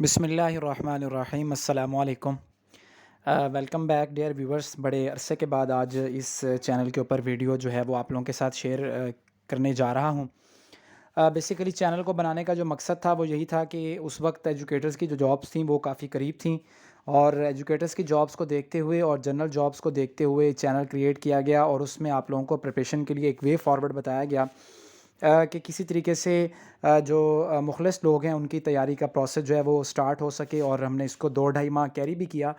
بسم اللہ الرحمن الرحیم، السلام علیکم۔ Welcome back dear viewers. بڑے عرصے کے بعد آج اس چینل کے اوپر ویڈیو جو ہے وہ آپ لوگوں کے ساتھ شیئر کرنے جا رہا ہوں۔ بیسیکلی چینل کو بنانے کا جو مقصد تھا وہ یہی تھا کہ اس وقت ایجوکیٹرز کی جو جابس تھیں وہ کافی قریب تھیں، اور ایجوکیٹرز کی جابس کو دیکھتے ہوئے اور جنرل جابس کو دیکھتے ہوئے چینل کریٹ کیا گیا، اور اس میں آپ لوگوں کو پریپریشن کے لیے ایک وے فارورڈ بتایا گیا کہ کسی طریقے سے جو مخلص لوگ ہیں ان کی تیاری کا پروسیس جو ہے وہ سٹارٹ ہو سکے، اور ہم نے اس کو 2 ڈھائی ماہ کیری بھی کیا۔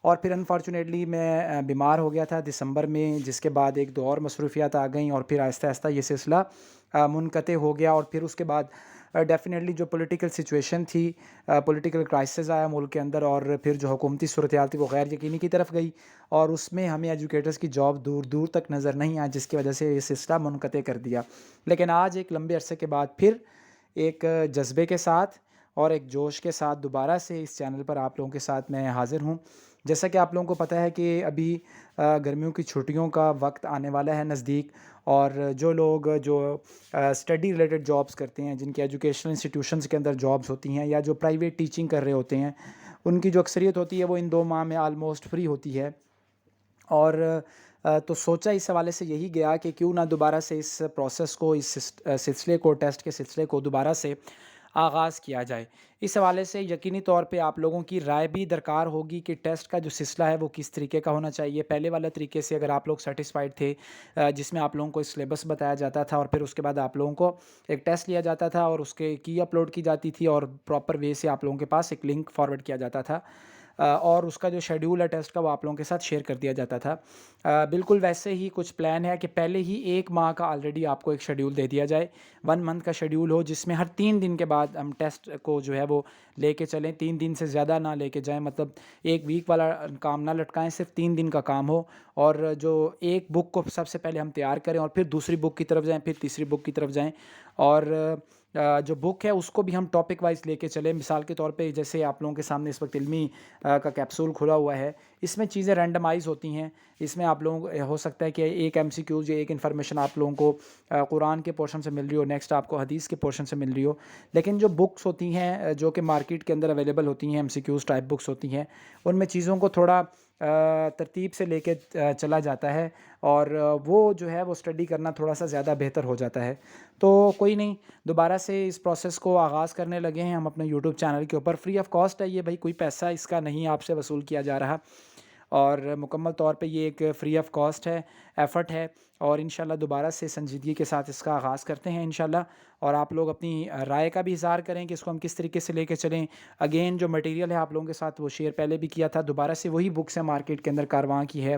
اور پھر انفارچونیٹلی میں بیمار ہو گیا تھا دسمبر میں، جس کے بعد ایک دو اور مصروفیات آ گئیں، اور پھر آہستہ آہستہ یہ سلسلہ منقطع ہو گیا۔ اور پھر اس کے بعد ڈیفینیٹلی جو پولیٹیکل سچویشن تھی، پولیٹیکل کرائسس آیا ملک کے اندر، اور پھر جو حکومتی صورتحال تھی وہ غیر یقینی کی طرف گئی، اور اس میں ہمیں ایجوکیٹرز کی جاب دور دور تک نظر نہیں آئی، جس کی وجہ سے یہ سلسلہ منقطع کر دیا۔ لیکن آج ایک لمبے عرصے کے بعد پھر ایک جذبے کے ساتھ اور ایک جوش کے ساتھ دوبارہ سے اس چینل پر آپ لوگوں کے ساتھ میں حاضر ہوں۔ جیسا کہ آپ لوگوں کو پتہ ہے کہ ابھی گرمیوں کی چھٹیوں کا وقت آنے والا ہے نزدیک، اور جو لوگ جو اسٹڈی ریلیٹڈ جابس کرتے ہیں، جن کے ایجوکیشنل انسٹیٹیوشنز کے اندر جابس ہوتی ہیں، یا جو پرائیویٹ ٹیچنگ کر رہے ہوتے ہیں، ان کی جو اکثریت ہوتی ہے وہ ان 2 ماہ میں آلموسٹ فری ہوتی ہے۔ اور تو سوچا اس حوالے سے یہی گیا کہ کیوں نہ دوبارہ سے اس پروسیس کو، اس سلسلے کو، ٹیسٹ کے سلسلے کو دوبارہ سے آغاز کیا جائے۔ اس حوالے سے یقینی طور پہ آپ لوگوں کی رائے بھی درکار ہوگی کہ ٹیسٹ کا جو سلسلہ ہے وہ کس طریقے کا ہونا چاہیے۔ پہلے والے طریقے سے اگر آپ لوگ سیٹسفائیڈ تھے، جس میں آپ لوگوں کو سلیبس بتایا جاتا تھا، اور پھر اس کے بعد آپ لوگوں کو ایک ٹیسٹ لیا جاتا تھا، اور اس کے کی اپلوڈ کی جاتی تھی، اور پراپر وے سے آپ لوگوں کے پاس ایک لنک فارورڈ کیا جاتا تھا، اور اس کا جو شیڈیول ہے ٹیسٹ کا وہ آپ لوگوں کے ساتھ شیئر کر دیا جاتا تھا۔ بالکل ویسے ہی کچھ پلان ہے کہ پہلے ہی 1 ماہ کا آلریڈی آپ کو ایک شیڈیول دے دیا جائے، 1 منتھ کا شیڈیول ہو، جس میں ہر 3 دن کے بعد ہم ٹیسٹ کو جو ہے وہ لے کے چلیں۔ 3 دن سے زیادہ نہ لے کے جائیں، مطلب ایک ویک والا کام نہ لٹکائیں، صرف 3 دن کا کام ہو، اور جو ایک بک کو سب سے پہلے ہم تیار کریں، اور پھر دوسری بک کی طرف جائیں، پھر تیسری بک کی طرف جائیں، اور جو بک ہے اس کو بھی ہم ٹاپک وائز لے کے چلیں۔ مثال کے طور پہ جیسے آپ لوگوں کے سامنے اس وقت علمی کا کیپسول کھلا ہوا ہے، اس میں چیزیں رینڈمائز ہوتی ہیں۔ اس میں آپ لوگوں کو ہو سکتا ہے کہ ایک ایم سی کیو، جو ایک انفارمیشن آپ لوگوں کو قرآن کے پورشن سے مل رہی ہو، نیکسٹ آپ کو حدیث کے پورشن سے مل رہی ہو، لیکن جو بکس ہوتی ہیں جو کہ مارکیٹ کے اندر اویلیبل ہوتی ہیں، M C Qs type books ہوتی ہیں، ان میں چیزوں کو تھوڑا ترتیب سے لے کے چلا جاتا ہے، اور وہ جو ہے وہ اسٹڈی کرنا تھوڑا سا زیادہ بہتر ہو جاتا ہے۔ تو کوئی نہیں، دوبارہ سے اس پروسیس کو آغاز کرنے لگے ہیں ہم اپنے یوٹیوب چینل کے اوپر۔ فری آف کاسٹ ہے یہ، بھائی کوئی پیسہ اس کا نہیں آپ سے وصول کیا جا رہا، اور مکمل طور پہ یہ ایک فری آف کاسٹ ہے، ایفرٹ ہے، اور انشاءاللہ دوبارہ سے سنجیدگی کے ساتھ اس کا آغاز کرتے ہیں انشاءاللہ۔ اور آپ لوگ اپنی رائے کا بھی اظہار کریں کہ اس کو ہم کس طریقے سے لے کے چلیں۔ اگین جو مٹیریل ہے آپ لوگوں کے ساتھ وہ شیئر پہلے بھی کیا تھا، دوبارہ سے وہی بکس ہیں مارکیٹ کے اندر کارواں کی ہے،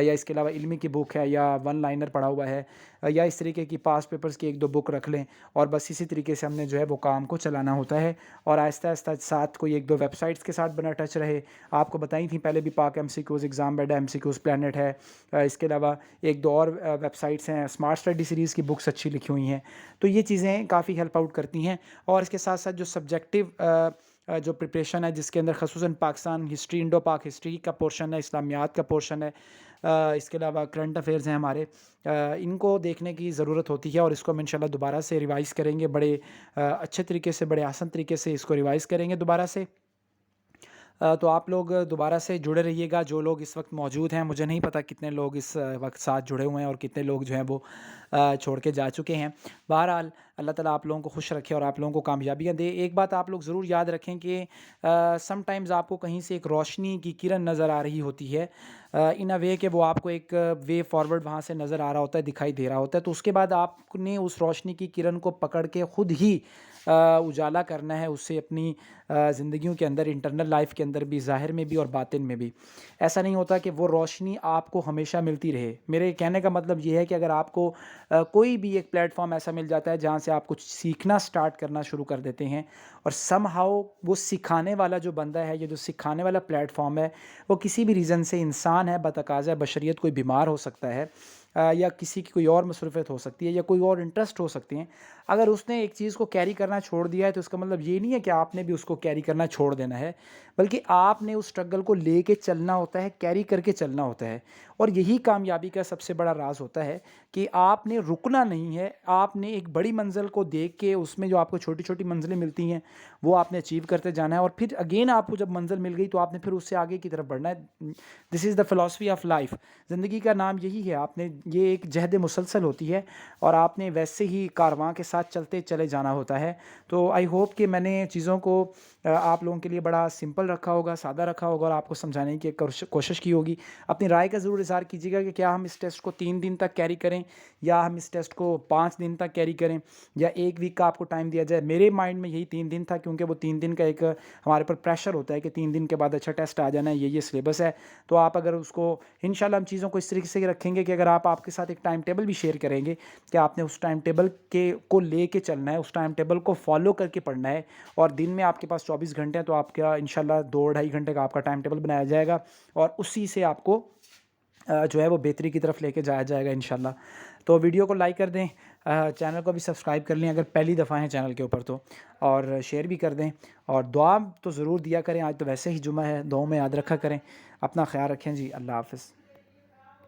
یا اس کے علاوہ علمی کی بک ہے، یا ون لائنر پڑھا ہوا ہے، یا اس طریقے کی پاس پیپرز کی 1 2 بک رکھ لیں، اور بس اسی طریقے سے ہم نے جو ہے وہ کام کو چلانا ہوتا ہے۔ اور آہستہ آہستہ ساتھ کوئی 1 2 ویب سائٹس کے ساتھ بنا ٹچ رہے۔ آپ کو بتائی تھیں پہلے بھی، Pak M C Qs, exam bed, M C Qs plant ہے، اس کے علاوہ 1 2 اور ویب سائٹس ہیں، اسمارٹ اسٹڈی سیریز کی بکس اچھی لکھی ہوئی ہیں، تو یہ چیزیں کافی ہیلپ آؤٹ کرتی ہیں۔ اور اس کے ساتھ ساتھ جو سبجیکٹیو جو پریپریشن ہے، جس کے اندر خصوصاً پاکستان ہسٹری، انڈو پاک ہسٹری کا پورشن ہے، اسلامیات کا پورشن ہے، اس کے علاوہ کرنٹ افیئرز ہیں ہمارے، ان کو دیکھنے کی ضرورت ہوتی ہے، اور اس کو ہم انشاءاللہ دوبارہ سے ریوائز کریں گے، بڑے اچھے طریقے سے، بڑے آسان طریقے سے اس کو ریوائز کریں گے دوبارہ سے۔ تو آپ لوگ دوبارہ سے جڑے رہیے گا، جو لوگ اس وقت موجود ہیں۔ مجھے نہیں پتہ کتنے لوگ اس وقت ساتھ جڑے ہوئے ہیں، اور کتنے لوگ جو ہیں وہ چھوڑ کے جا چکے ہیں۔ بہرحال اللہ تعالیٰ آپ لوگوں کو خوش رکھے اور آپ لوگوں کو کامیابیاں دے۔ ایک بات آپ لوگ ضرور یاد رکھیں کہ سم ٹائمز آپ کو کہیں سے ایک روشنی کی کرن نظر آ رہی ہوتی ہے، ان اے وے کہ وہ آپ کو ایک وے فارورڈ وہاں سے نظر آ رہا ہوتا ہے، دکھائی دے رہا ہوتا ہے، تو اس کے بعد آپ نے اس روشنی کی کرن کو پکڑ کے خود ہی اجالا کرنا ہے، اس سے اپنی زندگیوں کے اندر، انٹرنل لائف کے اندر بھی، ظاہر میں بھی اور باطن میں بھی۔ ایسا نہیں ہوتا کہ وہ روشنی آپ کو ہمیشہ ملتی رہے۔ میرے کہنے کا مطلب یہ ہے کہ اگر آپ کو کوئی بھی ایک پلیٹ فارم ایسا مل جاتا ہے جہاں سے آپ کچھ سیکھنا سٹارٹ کرنا شروع کر دیتے ہیں، اور سم ہاؤ وہ سکھانے والا جو بندہ ہے، یہ جو سکھانے والا پلیٹ فارم ہے، وہ کسی بھی ریزن سے انسان ہے، بتقاضۂ بشریت کوئی بیمار ہو سکتا ہے، یا کسی کی کوئی اور مصروفیت ہو سکتی ہے یا کوئی اور انٹرسٹ ہو سکتے ہیں. اگر اس نے ایک چیز کو کیری کرنا چھوڑ دیا ہے تو اس کا مطلب یہ نہیں ہے کہ آپ نے بھی اس کو کیری کرنا چھوڑ دینا ہے، بلکہ آپ نے اس اسٹرگل کو لے کے چلنا ہوتا ہے، کیری کر کے چلنا ہوتا ہے. اور یہی کامیابی کا سب سے بڑا راز ہوتا ہے کہ آپ نے رکنا نہیں ہے. آپ نے ایک بڑی منزل کو دیکھ کے اس میں جو آپ کو چھوٹی چھوٹی منزلیں ملتی ہیں وہ آپ نے اچیو کرتے جانا ہے، اور پھر اگین آپ کو جب منزل مل گئی تو آپ نے پھر اس سے آگے کی طرف بڑھنا ہے. دس از دا فلاسفی آف لائف. زندگی کا نام یہی ہے. آپ نے یہ ایک جہد مسلسل ہوتی ہے اور آپ نے ویسے ہی کارواں کے ساتھ چلتے چلے جانا ہوتا ہے. تو آئی ہوپ کہ میں نے چیزوں کو آپ لوگوں کے لیے بڑا سمپل رکھا ہوگا، سادہ رکھا ہوگا، اور آپ کو سمجھانے کی کوشش کی ہوگی. اپنی رائے کا ضرور اظہار کیجیے گا کہ کیا ہم اس ٹیسٹ کو 3 دن تک کیری کریں یا ہم اس ٹیسٹ کو 5 دن تک کیری کریں یا 1 ویک کا آپ کو ٹائم دیا جائے. میرے مائنڈ میں یہی 3 دن تھا، کیونکہ وہ 3 دن کا ایک ہمارے پر پریشر ہوتا ہے کہ 3 دن کے بعد اچھا ٹیسٹ آ جانا ہے، یہ سلیبس ہے. تو آپ اگر اس کو انشاءاللہ ہم چیزوں کو اس طریقے سے رکھیں گے کہ اگر آپ کے ساتھ ایک ٹائم ٹیبل بھی شیئر کریں گے کہ آپ نے اس ٹائم ٹیبل کو لے کے چلنا ہے، اس ٹائم ٹیبل کو فالو کر کے پڑھنا ہے، اور دن میں آپ کے پاس 24 گھنٹے ہیں تو آپ کا انشاءاللہ 2-2.5 گھنٹے کا آپ کا ٹائم ٹیبل بنایا جائے گا، اور اسی سے آپ کو جو ہے وہ بہتری کی طرف لے کے جایا جائے گا انشاءاللہ. تو ویڈیو کو لائک کر دیں، چینل کو بھی سبسکرائب کر لیں اگر پہلی دفعہ ہیں چینل کے اوپر تو، اور شیئر بھی کر دیں، اور دعا تو ضرور دیا کریں. آج تو ویسے ہی جمعہ ہے، دعاؤں میں یاد رکھا کریں. اپنا خیال رکھیں جی. اللہ حافظ.